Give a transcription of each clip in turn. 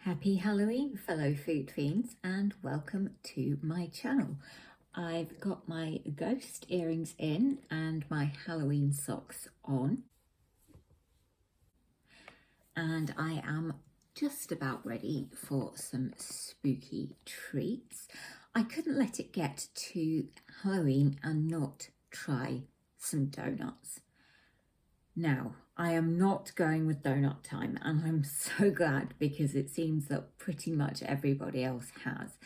Happy Halloween, fellow food fiends, and welcome to my channel. I've got my ghost earrings in and my Halloween socks on, and I am just about ready for some spooky treats. I couldn't let it get to Halloween and not try some donuts. Now, I am not going with donut time, and I'm so glad because it seems that pretty much everybody else has.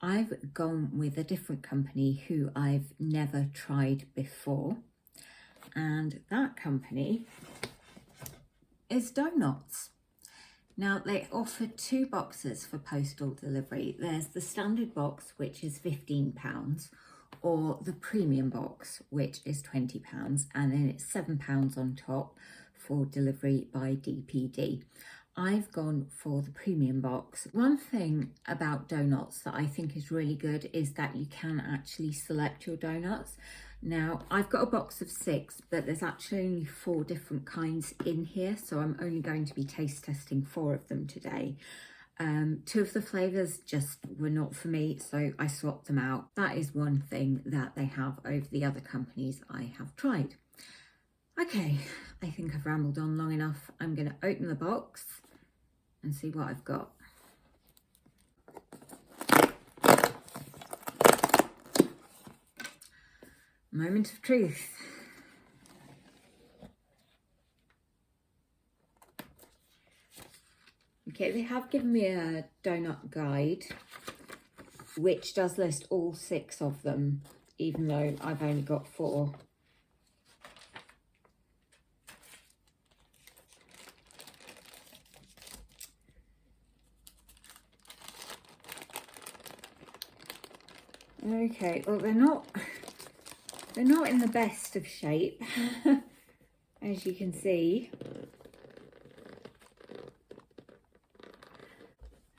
I've gone with a different company who I've never tried before, and that company is Doughnotts. Now, they offer two boxes for postal delivery. There's the standard box, which is £15, or the premium box, which is £20, and then it's £7 on top for delivery by DPD. I've gone for the premium box. One thing about donuts that I think is really good is that you can actually select your donuts. Now, I've got a box of 6, but there's actually only 4 different kinds in here, so I'm only going to be taste testing 4 of them today. 2 of the flavours just were not for me, so I swapped them out. That is one thing that they have over the other companies I have tried. Okay, I think I've rambled on long enough. I'm going to open the box and see what I've got. Moment of truth. Okay, they have given me a donut guide, which does list all 6 of them, even though I've only got 4. Okay, well, they're not in the best of shape, as you can see.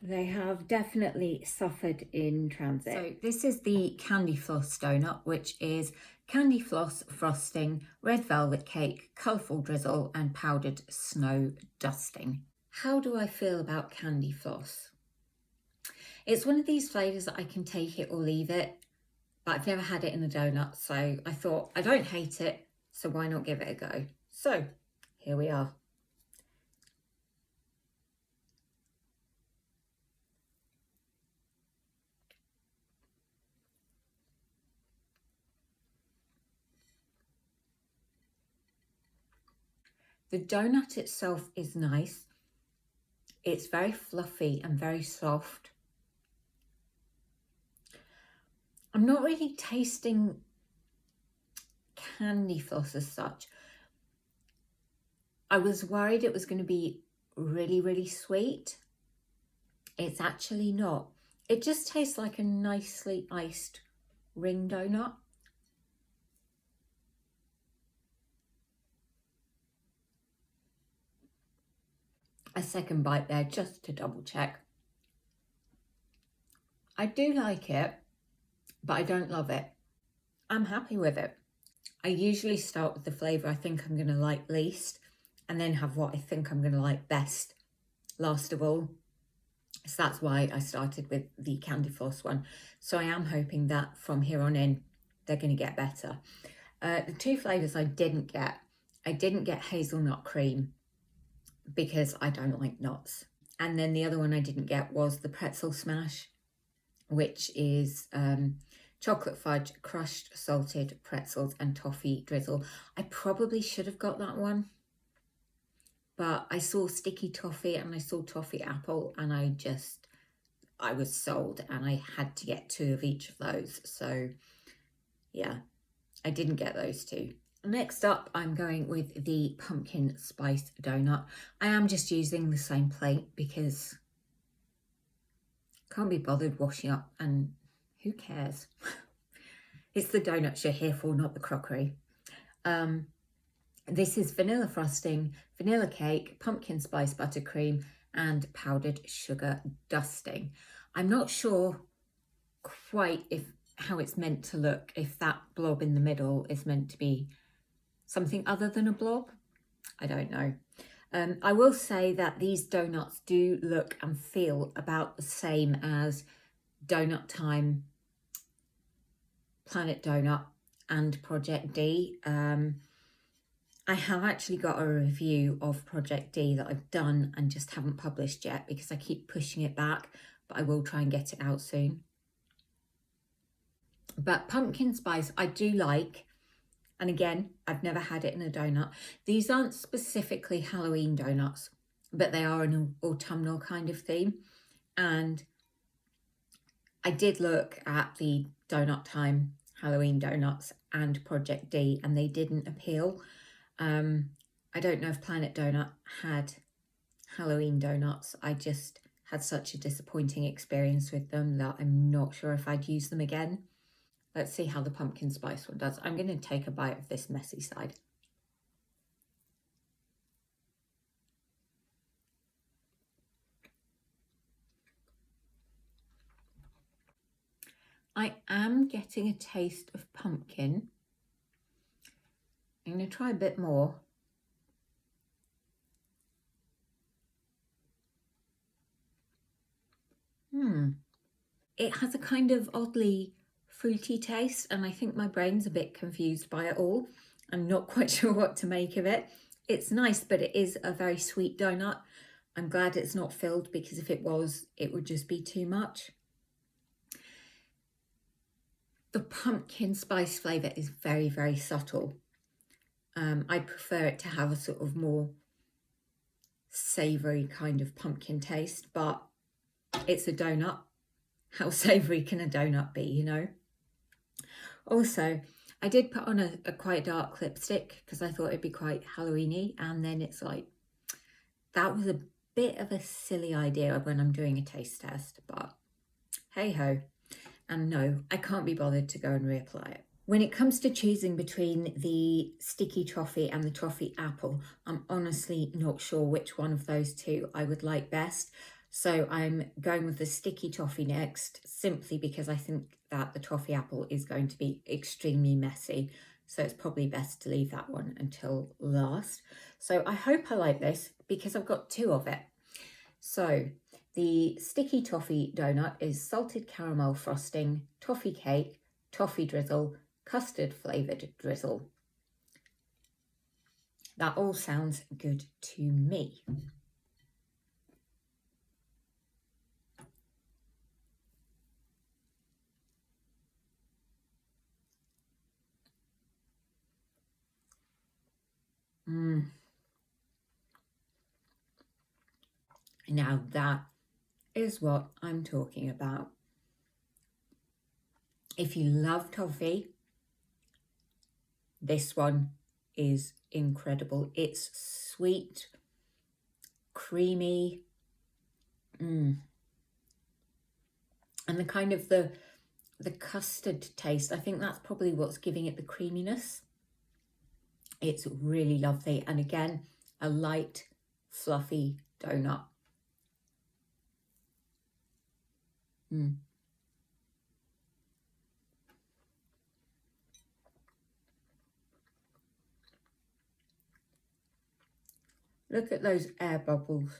They have definitely suffered in transit. So this is the Candy Floss donut, which is candy floss frosting, red velvet cake, colourful drizzle, and powdered snow dusting. How do I feel about candy floss? It's one of these flavours that I can take it or leave it, but I've never had it in a donut, so I thought I don't hate it, so why not give it a go? So here we are. The donut itself is nice. It's very fluffy and very soft. I'm not really tasting candy floss as such. I was worried it was going to be really, really sweet. It's actually not. It just tastes like a nicely iced ring donut. A second bite there just to double check. I do like it, but I don't love it. I'm happy with it. I usually start with the flavour I think I'm going to like least, and then have what I think I'm going to like best last of all. So that's why I started with the Candy Floss one. So I am hoping that from here on in, they're going to get better. The 2 flavours I didn't get hazelnut cream because I don't like nuts. And then the other one I didn't get was the pretzel smash, which is chocolate fudge, crushed salted pretzels and toffee drizzle. I probably should have got that one, but I saw sticky toffee and I saw toffee apple, and I was sold, and I had to get 2 of each of those. So yeah, I didn't get those 2. Next up, I'm going with the pumpkin spice donut. I am just using the same plate because can't be bothered washing up, and who cares? It's the donuts you're here for, not the crockery. This is vanilla frosting, vanilla cake, pumpkin spice buttercream, and powdered sugar dusting. I'm not sure quite how it's meant to look, if that blob in the middle is meant to be something other than a blob. I don't know. I will say that these donuts do look and feel about the same as Donut Time, Planet Donut and Project D. I have actually got a review of Project D that I've done and just haven't published yet because I keep pushing it back, but I will try and get it out soon. But pumpkin spice I do like, and again, I've never had it in a donut. These aren't specifically Halloween donuts, but they are an autumnal kind of theme. And I did look at the Donut Time Halloween donuts and Project D, and they didn't appeal. I don't know if Planet Donut had Halloween donuts. I just had such a disappointing experience with them that I'm not sure if I'd use them again. Let's see how the pumpkin spice one does. I'm going to take a bite of this messy side. I am getting a taste of pumpkin. I'm going to try a bit more. It has a kind of oddly fruity taste, and I think my brain's a bit confused by it all. I'm not quite sure what to make of it. It's nice, but it is a very sweet donut. I'm glad it's not filled, because if it was, it would just be too much. The pumpkin spice flavour is very, very subtle. I prefer it to have a sort of more savoury kind of pumpkin taste, but it's a donut. How savoury can a donut be, you know? Also, I did put on a quite dark lipstick because I thought it'd be quite Halloween-y, and then it's like, that was a bit of a silly idea when I'm doing a taste test, but hey-ho. And no, I can't be bothered to go and reapply it. When it comes to choosing between the sticky toffee and the toffee apple, I'm honestly not sure which one of those two I would like best. So I'm going with the sticky toffee next, simply because I think that the toffee apple is going to be extremely messy. So it's probably best to leave that one until last. So I hope I like this because I've got two of it. So the sticky toffee donut is salted caramel frosting, toffee cake, toffee drizzle, custard flavoured drizzle. That all sounds good to me. Now that is what I'm talking about. If you love toffee, this one is incredible. It's sweet, creamy, and the kind of the custard taste, I think that's probably what's giving it the creaminess. It's really lovely, and again, a light, fluffy donut. Look at those air bubbles.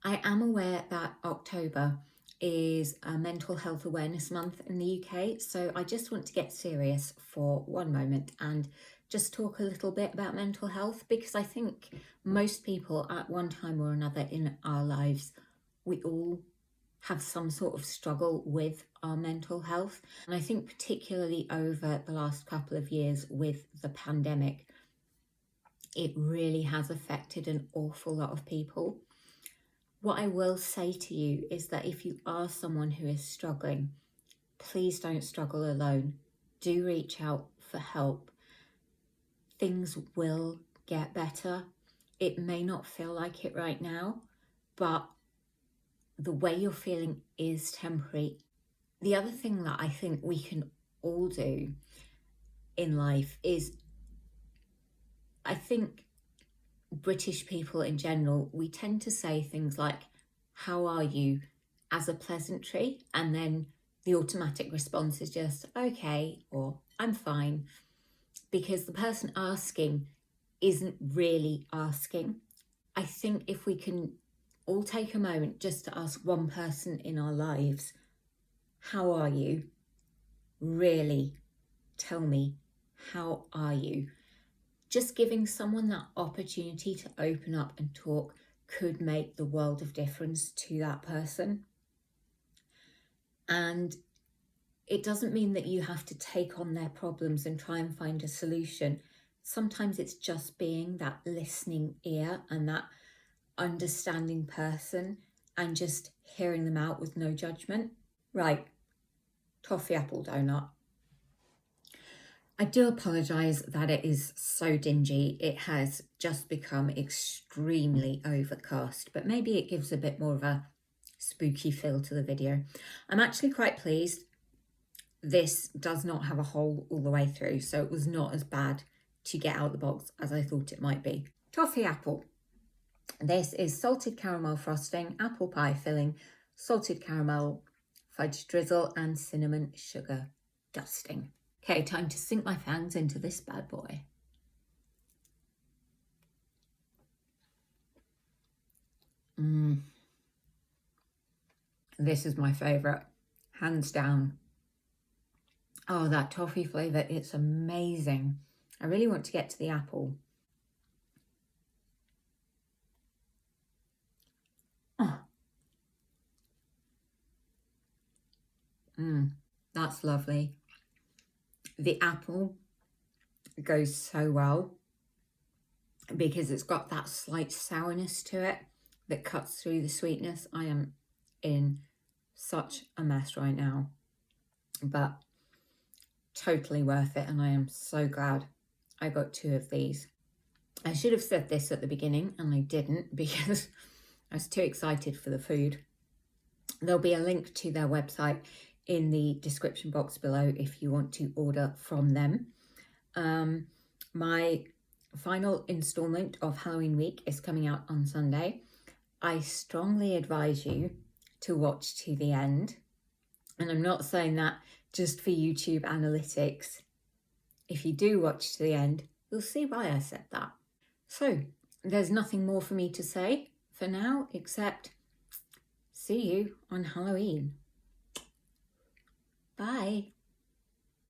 I am aware that October is a mental health awareness month in the UK, so I just want to get serious for one moment and just talk a little bit about mental health, because I think most people at one time or another in our lives, we all have some sort of struggle with our mental health. And I think particularly over the last couple of years with the pandemic, it really has affected an awful lot of people. What I will say to you is that if you are someone who is struggling, please don't struggle alone. Do reach out for help. Things will get better. It may not feel like it right now, but the way you're feeling is temporary. The other thing that I think we can all do in life is, I think British people in general, we tend to say things like, how are you, as a pleasantry, and then the automatic response is just okay, or I'm fine, because the person asking isn't really asking. I think if we can all take a moment just to ask one person in our lives, how are you? Really, tell me, how are you? Just giving someone that opportunity to open up and talk could make the world of difference to that person. And it doesn't mean that you have to take on their problems and try and find a solution. Sometimes it's just being that listening ear and that understanding person and just hearing them out with no judgment. Right, toffee apple donut. I do apologise that it is so dingy. It has just become extremely overcast, but maybe it gives a bit more of a spooky feel to the video. I'm actually quite pleased. This does not have a hole all the way through, so it was not as bad to get out the box as I thought it might be. Toffee apple. This is salted caramel frosting, apple pie filling, salted caramel, fudge drizzle, and cinnamon sugar dusting. Okay, time to sink my fangs into this bad boy. This is my favourite, hands down. Oh, that toffee flavour, it's amazing. I really want to get to the apple. Oh. That's lovely. The apple goes so well because it's got that slight sourness to it that cuts through the sweetness. I am in such a mess right now, but totally worth it, and I am so glad I got 2 of these. I should have said this at the beginning and I didn't because I was too excited for the food. There'll be a link to their website in the description box below if you want to order from them. My final installment of Halloween week is coming out on Sunday. I strongly advise you to watch to the end. And I'm not saying that just for YouTube analytics. If you do watch to the end, you'll see why I said that. So there's nothing more for me to say for now, except see you on Halloween. Bye.